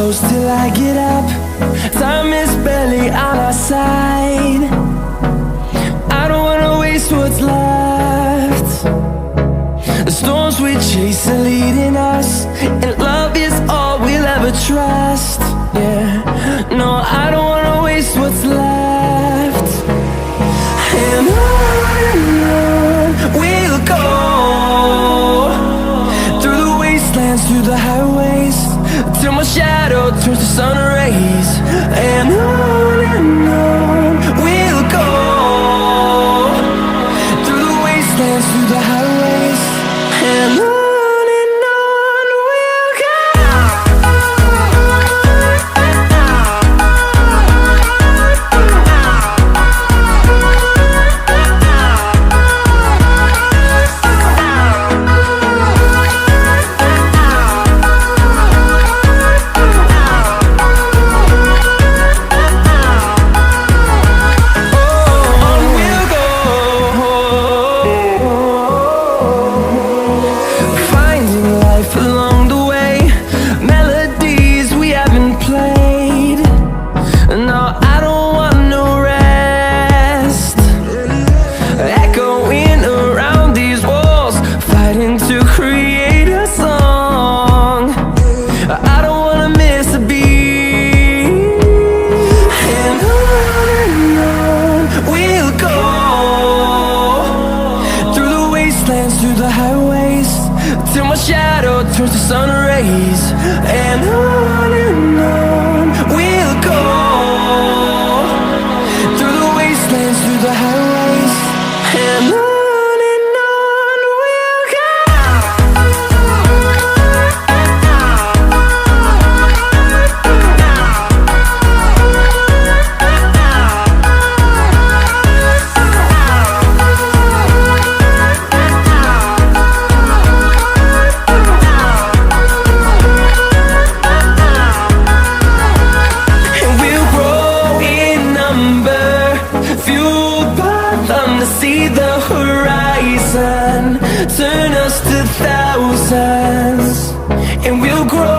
close till I get up. Time is barely on our side. I don't wanna waste what's left. The storms we chase are leading us, and love is all we'll ever trust. Yeah, no, I don't wanna waste what's left. And on we'll go, through the wastelands, through the highways, till my shadow turns to sun rays. And on we'll go, through the wastelands, through the highways, and on. Through the highways, till my shadow turns to sun rays. And on we'll go, through the wastelands, through the highways, and on. See the horizon turn us to thousands, and we'll grow